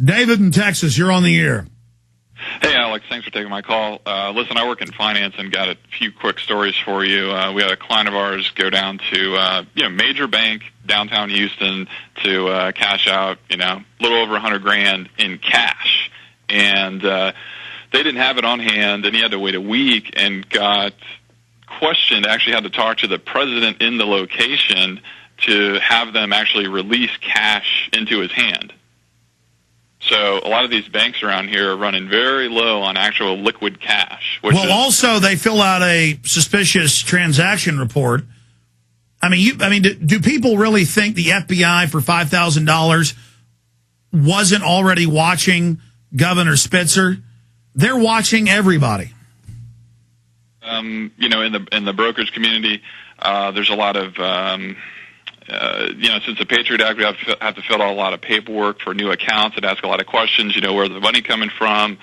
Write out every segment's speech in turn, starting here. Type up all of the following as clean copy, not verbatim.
David in Texas, you're on the air. Hey, Alex. Thanks for taking my call. Listen, I work in finance and got a few quick stories for you. We had a client of ours go down to major bank downtown Houston to cash out a little over $100,000 in cash, and they didn't have it on hand, and he had to wait a week and got questioned. Actually, had to talk to the president in the location to have them actually release cash into his hand. So a lot of these banks around here are running very low on actual liquid cash. Also they fill out a suspicious transaction report. Do people really think the FBI for $5,000 wasn't already watching Governor Spitzer? They're watching everybody. In the brokerage community, there's a lot of since the Patriot Act, we have to fill out a lot of paperwork for new accounts and ask a lot of questions, where's the money coming from,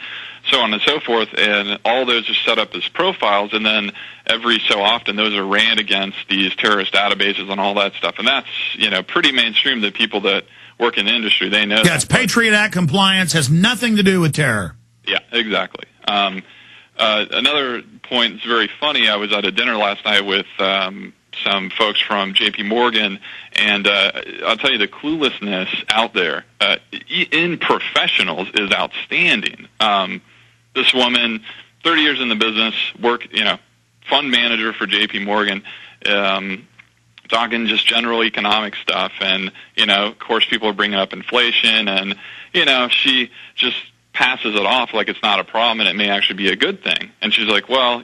so on and so forth, and all those are set up as profiles, and then every so often those are ran against these terrorist databases and all that stuff, and that's, pretty mainstream. The people that work in the industry, they know. Yeah, it's Patriot Act compliance, has nothing to do with terror. Yeah, exactly. Another point is very funny. I was at a dinner last night with some folks from J.P. Morgan, and I'll tell you, the cluelessness out there in professionals is outstanding. This woman, 30 years in the business, fund manager for J.P. Morgan, talking just general economic stuff, and, of course, people are bringing up inflation, and, she just passes it off like it's not a problem and it may actually be a good thing. And she's like, well,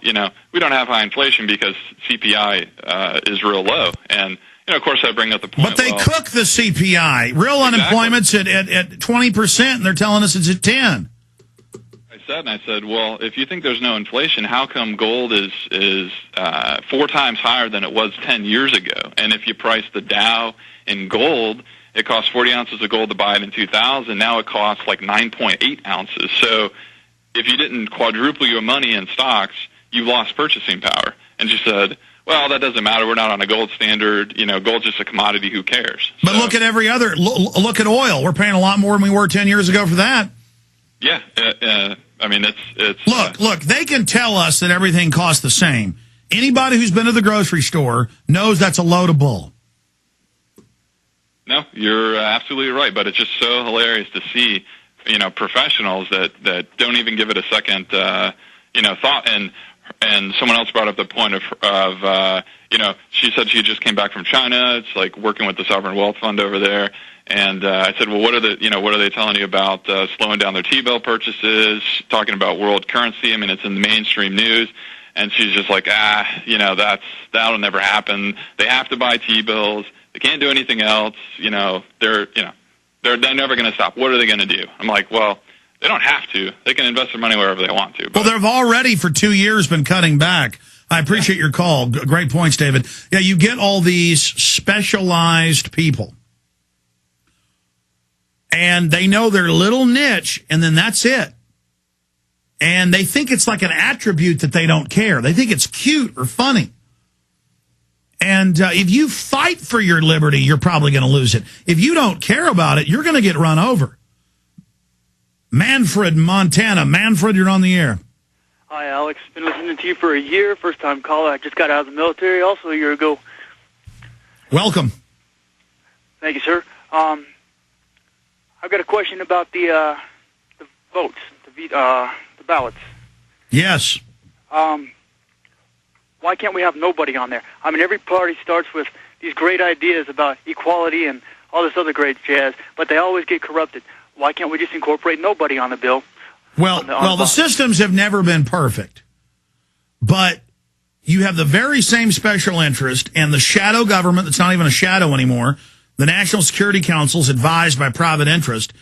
we don't have high inflation because CPI is real low. And, of course, I bring up the point. But they cook the CPI. Real unemployment's at 20%, and they're telling us it's at 10%. I said, well, if you think there's no inflation, how come gold is 4 times higher than it was 10 years ago? And if you price the Dow in gold, it cost 40 ounces of gold to buy it in 2000. Now it costs like 9.8 ounces. So if you didn't quadruple your money in stocks, you've lost purchasing power. And she said, well, that doesn't matter. We're not on a gold standard. Gold's just a commodity. Who cares? But look at every other. Look at oil. We're paying a lot more than we were 10 years ago for that. Yeah. It's Look, they can tell us that everything costs the same. Anybody who's been to the grocery store knows that's a load of bull. No, you're absolutely right, but it's just so hilarious to see, professionals that don't even give it a second, thought. And someone else brought up the point of she said she just came back from China. It's like working with the Sovereign Wealth Fund over there. And I said, well, what are they telling you about slowing down their T-bill purchases, talking about world currency? I mean, it's in the mainstream news. And she's just like, that'll never happen. They have to buy T-bills. They can't do anything else. They're never going to stop. What are they going to do? I'm like, well, they don't have to. They can invest their money wherever they want to. Well, they've already for 2 years been cutting back. I appreciate your call. Great points, David. Yeah, you get all these specialized people, and they know their little niche, and then that's it. And they think it's like an attribute that they don't care. They think it's cute or funny. And if you fight for your liberty, you're probably going to lose it. If you don't care about it, you're going to get run over. Manfred, Montana. Manfred, you're on the air. Hi, Alex. Been listening to you for a year. First time caller. I just got out of the military also a year ago. Welcome. Thank you, sir. I've got a question about the votes, the ballots. Yes. Why can't we have nobody on there? I mean, every party starts with these great ideas about equality and all this other great jazz, but they always get corrupted. Why can't we just incorporate nobody on the bill? Well, the systems have never been perfect, but you have the very same special interest and the shadow government that's not even a shadow anymore. The National Security Council is advised by private interest,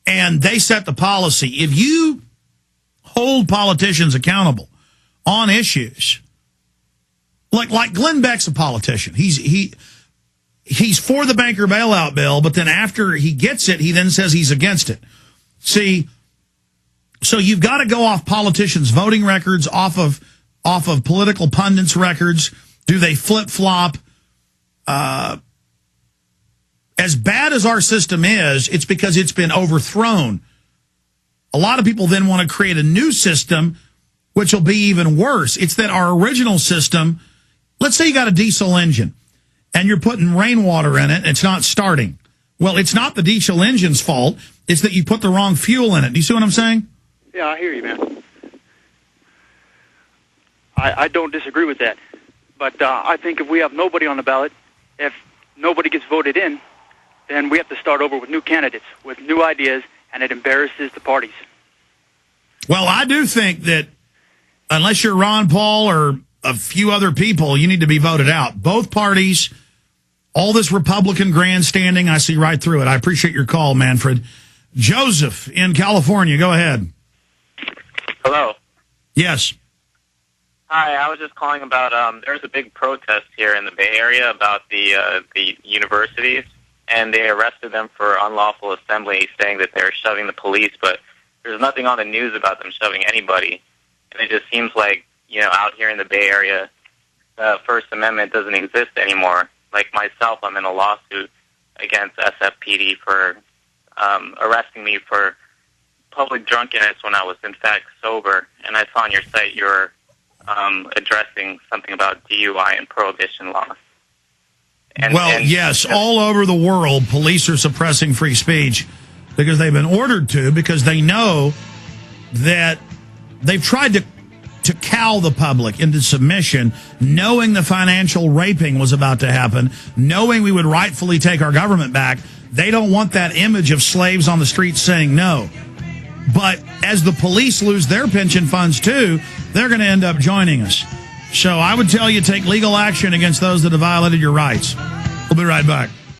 and they set the policy. If you hold politicians accountable on issues, like Glenn Beck's a politician. He's for the banker bailout bill, but then after he gets it, he then says he's against it. See, so you've got to go off politicians' voting records, off of political pundits' records. Do they flip-flop? as bad as our system is, it's because it's been overthrown. A lot of people then want to create a new system, which will be even worse. It's that our original system, let's say you got a diesel engine and you're putting rainwater in it and it's not starting. Well, it's not the diesel engine's fault. It's that you put the wrong fuel in it. Do you see what I'm saying? Yeah, I hear you, man. I don't disagree with that. But I think if we have nobody on the ballot, if nobody gets voted in, then we have to start over with new candidates, with new ideas, and it embarrasses the parties. Well, I do think that unless you're Ron Paul or a few other people, you need to be voted out. Both parties, all this Republican grandstanding, I see right through it. I appreciate your call, Manfred. Joseph in California, go ahead. Hello. Yes. Hi, I was just calling about, there's a big protest here in the Bay Area about the universities, and they arrested them for unlawful assembly, saying that they're shoving the police, but there's nothing on the news about them shoving anybody. And it just seems like, out here in the Bay Area, the First Amendment doesn't exist anymore. Like myself, I'm in a lawsuit against SFPD for arresting me for public drunkenness when I was in fact sober, and I saw on your site you're addressing something about DUI and prohibition laws. Yes, all over the world, police are suppressing free speech because they've been ordered to, because they know that they've tried to cow the public into submission, knowing the financial raping was about to happen, knowing we would rightfully take our government back. They don't want that image of slaves on the streets saying no. But as the police lose their pension funds too, they're going to end up joining us. So I would tell you, take legal action against those that have violated your rights. We'll be right back.